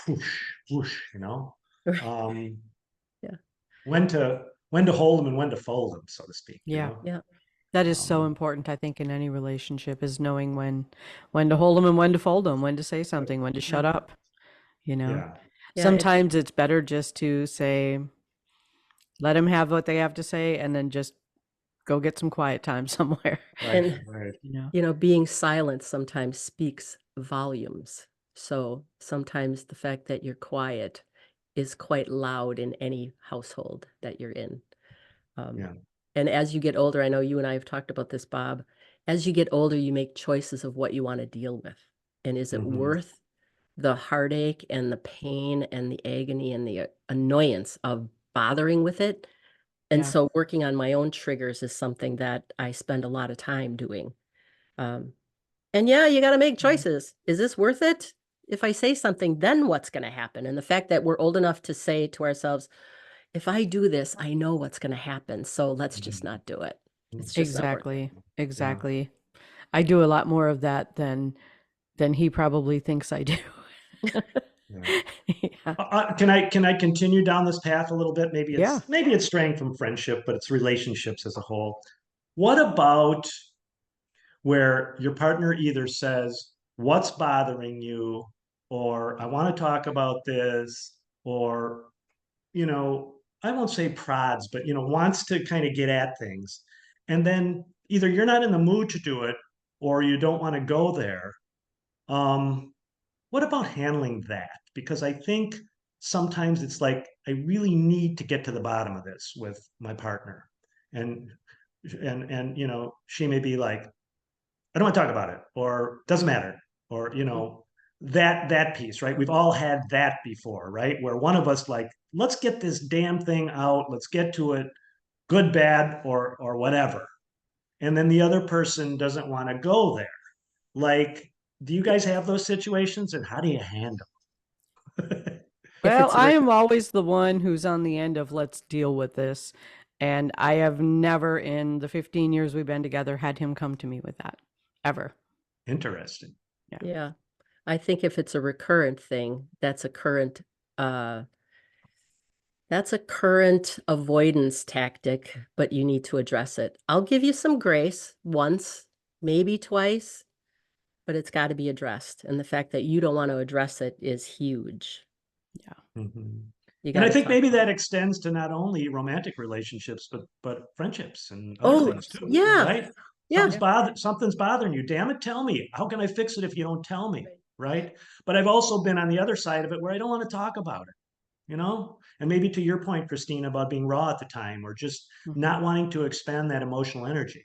Whoosh, whoosh. Um,
Yeah.
when to hold them and when to fold them, so to speak, you
Yeah.
know.
Yeah.
That is so
Um,
important, I think, in any relationship is knowing when to hold them and when to fold them, when to say something, when to shut
Yeah.
up, you know.
yeah.
Yeah.
Sometimes it's better just to say, let them have what they have to say, and then just go get some quiet time somewhere.
Right,
And,
right.
being silent sometimes speaks volumes. So sometimes the fact that you're quiet is quite loud in any household that you're in.
Yeah.
And as you get older, I know you and I have talked about this, Bob, as you get older, you make choices of what you want to deal with. And is it worth the heartache and the pain and the agony and the annoyance of bothering with it? And
Yeah.
so working on my own triggers is something that I spend a lot of time doing. And yeah, you got to make choices. Is this worth it? If I say something, then what's going to happen? And the fact that we're old enough to say to ourselves, if I do this, I know what's going to happen. So let's just not do it. It's just not worth it.
Exactly. Exactly. I do a lot more of that than he probably thinks I do.
Yeah.
Yeah.
Can I continue down this path a little bit?
Yeah.
Maybe it's straying from friendship, but it's relationships as a whole. What about where your partner either says, "What's bothering you?" or "I want to talk about this," or, I won't say prods, but, wants to kind of get at things. And then either you're not in the mood to do it or you don't want to go there. Um, what about handling that? Because I think sometimes it's like I really need to get to the bottom of this with my partner. And she may be like, "I don't want to talk about it," or "doesn't matter," or that piece, right? We've all had that before, right? Where one of us like, "Let's get this damn thing out, let's get to it, good, bad, or whatever." And then the other person doesn't want to go there. Like, do you guys have those situations, and how do you handle them?
If
Well,
it's a
I
rec-
am always the one who's on the end of let's deal with this. And I have never in the 15 years we've been together had him come to me with that. Ever.
Interesting.
Yeah.
yeah, I think if it's a recurrent thing, uh, that's a current avoidance tactic, but you need to address it. I'll give you some grace once, maybe twice, but it's got to be addressed. And the fact that you don't want to address it is huge.
Yeah.
You
And
got
I
to
think
talk
maybe
about
that
it.
extends to not only romantic relationships, but friendships and other
Oh,
things too,
yeah.
right?
Yeah.
Something's bothering you. Damn it, tell me. How can I fix it if you don't tell me? Right. But I've also been on the other side of it where I don't want to talk about it. And maybe to your point, Christine, about being raw at the time or just
Mhm.
not wanting to expend that emotional energy.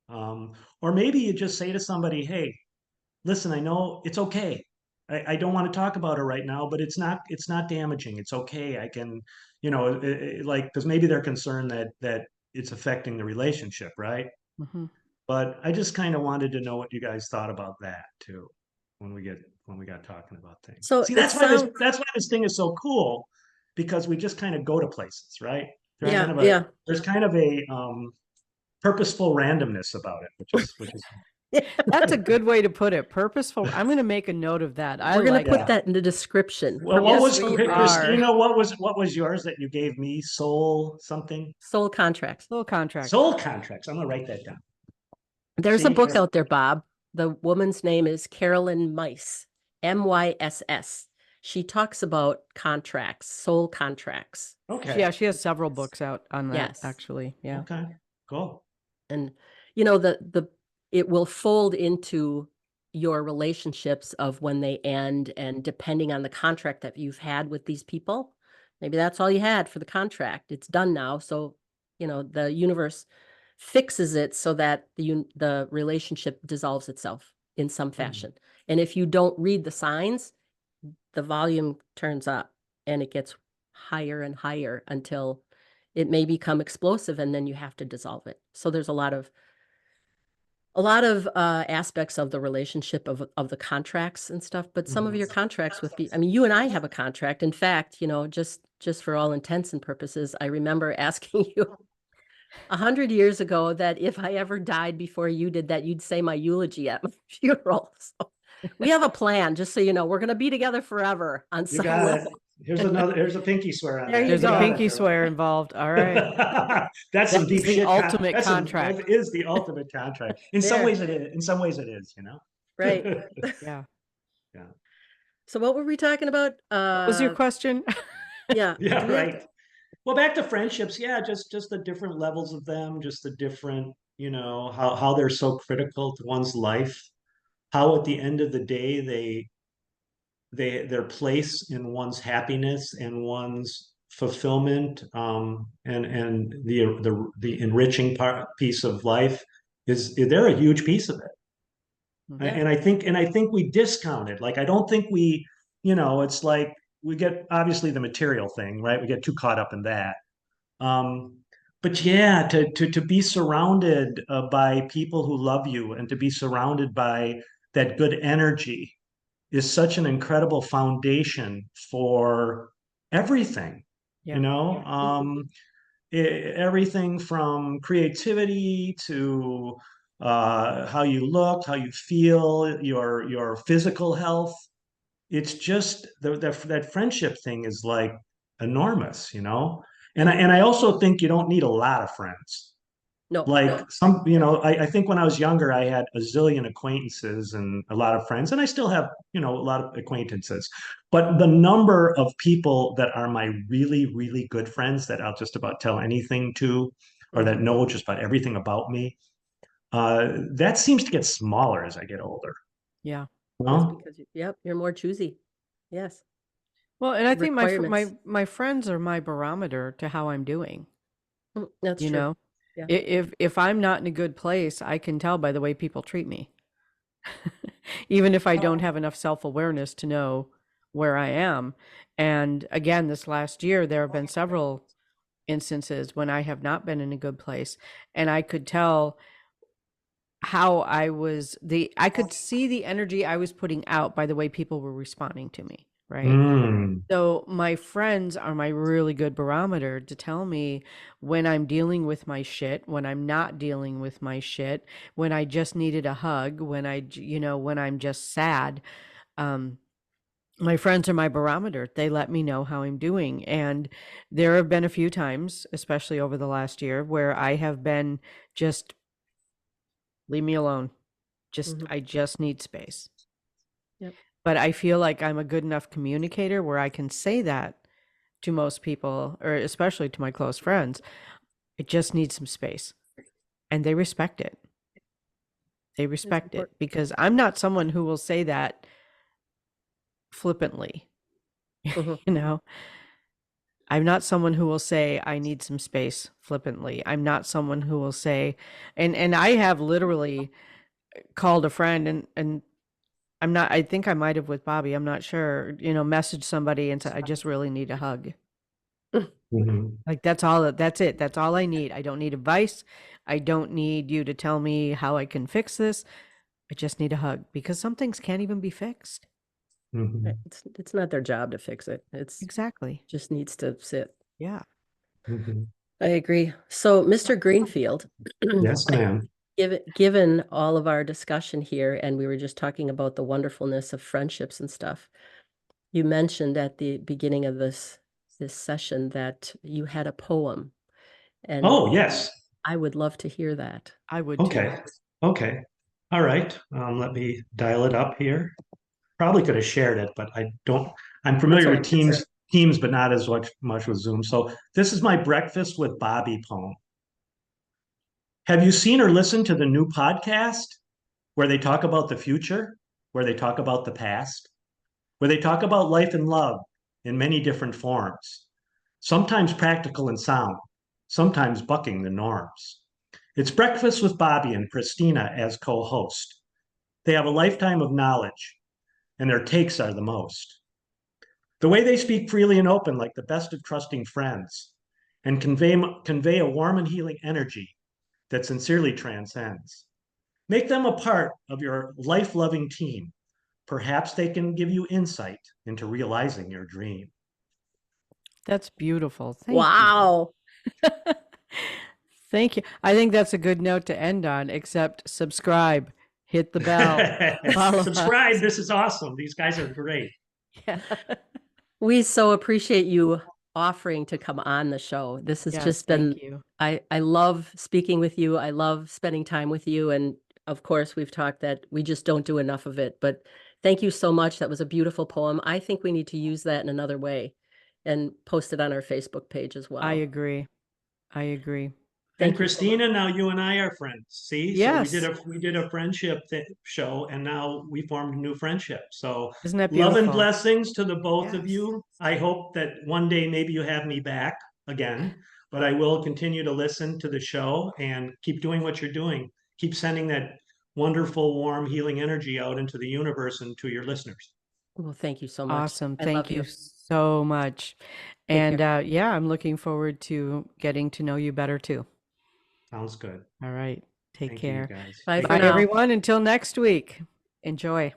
Or maybe you just say to somebody, "Hey, listen, I know it's okay. I don't want to talk about it right now, but it's not damaging. It's okay. I can, like, because maybe they're concerned that it's affecting the relationship, right?
Mhm.
But I just kind of wanted to know what you guys thought about that too, when we got talking about things.
So
See,
it sounds,
that's why this thing is so cool, because we just kind of go to places, right? There's
yeah,
kind of a
yeah.
there's kind of a purposeful randomness about it, which is
That's a good way to put it. Purposeful. I'm going to make a note of that. I
We're going to
like
put
yeah.
that.
that in the description.
Well, what
Yes,
was
Purposeful
we are.
Christina? What was yours that you gave me? Soul something?
soul contracts.
Little contracts.
Soul contracts. I'm gonna write that down.
There's a
See?
book out there, Bob. The woman's name is Carolyn Myss, Myss. She talks about contracts, soul contracts.
Okay.
Yeah, she has several books out on that,
Yes.
actually. Yeah.
Okay. Cool.
And the it will fold into your relationships of when they end, and depending on the contract that you've had with these people, maybe that's all you had for the contract. It's done now. So, the universe fixes it so that the relationship dissolves itself in some fashion. And if you don't read the signs, the volume turns up and it gets higher and higher until it may become explosive, and then you have to dissolve it. So there's a lot of aspects of the relationship of the contracts and stuff, but some of your contracts I mean, you and I have a contract. In fact, just for all intents and purposes, I remember asking you 100 years ago that if I ever died before you did, that you'd say my eulogy at my funeral. So we have a plan, just so you know. We're going to be together forever on
You
some
got it.
level.
Here's a pinky swear on
There
that.
you
There's a
You
go.
got it,
pinky
girl.
swear involved. All right.
That's some
That's
deep
the
shit.
ultimate
That
contract.
is the ultimate contract. In some
There,
ways it is. In some ways it is.
right.
Yeah.
Yeah.
So what were we talking about?
What was your question?
Yeah.
Yeah,
Do we have
right. Well, back to friendships, yeah, just the different levels of them, just the different, how they're so critical to one's life, how at the end of the day their place in one's happiness and one's fulfillment, and the enriching piece of life is they're a huge piece of it.
Mhm.
Yeah.
And I think we discount it. Like I don't think it's like we get obviously the material thing, right? We get too caught up in that. Um, but yeah, to be surrounded by people who love you and to be surrounded by that good energy is such an incredible foundation for everything, you
Yeah.
know? Everything from creativity to how you look, how you feel, your physical health. It's just that friendship thing is like enormous, you know? And I also think you don't need a lot of friends.
No.
Like I think when I was younger, I had a zillion acquaintances and a lot of friends, and I still have, a lot of acquaintances. But the number of people that are my really, really good friends that I'll just about tell anything to, or that
Mhm.
know just about everything about me, that seems to get smaller as I get older.
Yeah.
That's
Well,
because yep, you're more choosy. Yes.
Well, and I think
Requirements.
my friends are my barometer to how I'm doing,
That's
you
true.
know?
Yeah.
If I'm not in a good place, I can tell by the way people treat me. Even if I don't have enough self-awareness to know where I am. And again, this last year, there have been several instances when I have not been in a good place. And I could tell how I could see the energy I was putting out by the way people were responding to me, right?
mm,
So my friends are my really good barometer to tell me when I'm dealing with my shit, when I'm not dealing with my shit, when I just needed a hug, when I'm just sad. Um, my friends are my barometer. They let me know how I'm doing. And there have been a few times, especially over the last year, where I have been just leave me alone.
Mhm.
I just need space.
Yep.
But I feel like I'm a good enough communicator where I can say that to most people, or especially to my close friends. I just need some space. And they respect it. They
It's
respect it
important.
because I'm not someone who will say that flippantly.
Mhm.
You know, I'm not someone who will say I need some space flippantly. I'm not someone who will say, and I have literally called a friend and I think I might have with Bobbi, I'm not sure, messaged somebody and said, I just really need a hug.
mhm,
Like that's it. That's all I need. I don't need advice. I don't need you to tell me how I can fix this. I just need a hug because some things can't even be fixed.
mhm,
It's not their job to fix it. It's
Exactly.
just needs to sit.
Yeah.
mhm.
I agree. So, Mr. Greenfield,
Yes, ma'am.
given all of our discussion here, and we were just talking about the wonderfulness of friendships and stuff, you mentioned at the beginning of this session that you had a poem, and
Oh, yes.
I would love to hear that.
I would too.
Okay. Okay. All right. Let me dial it up here. Probably could have shared it, but I don't. I'm
That's
familiar
all
with
right.
Teams, but not as much with Zoom. So this is my Breakfast with Bobbi poem. Have you seen or listened to the new podcast where they talk about the future, where they talk about the past, where they talk about life and love in many different forms, sometimes practical and sound, sometimes bucking the norms? It's Breakfast with Bobbi and Kristina as co-host. They have a lifetime of knowledge, and their takes are the most. The way they speak freely and open like the best of trusting friends and convey a warm and healing energy that sincerely transcends. Make them a part of your life-loving team. Perhaps they can give you insight into realizing your dream.
That's beautiful. Thank you.
Wow.
Thank you. I think that's a good note to end on, except subscribe, hit the bell, follow
Subscribe.
us.
This is awesome. These guys are great.
Yeah.
We so appreciate you offering to come on the show. This has
Yes,
just
thank
been,
you.
I love speaking with you. I love spending time with you. And of course, we've talked that we just don't do enough of it. But thank you so much. That was a beautiful poem. I think we need to use that in another way. and post it on our Facebook page as well.
I agree. I agree.
And
Thank you so much.
Kristina, now you and I are friends. See, so
Yes.
we did a friendship show, and now we formed a new friendship. So
Isn't that
love and
beautiful?
blessings to the both of
Yes.
you. I hope that one day maybe you have me back again, but I will continue to listen to the show and keep doing what you're doing. Keep sending that wonderful, warm, healing energy out into the universe and to your listeners.
Well, thank you so much.
Awesome.
I love
Thank you
you.
so much.
Take
And
care.
yeah, I'm looking forward to getting to know you better too.
Sounds good.
All right. Take
Thank you,
care.
guys.
Bye
Take
for
Bye,
care.
now.
everyone. Until next week. Enjoy.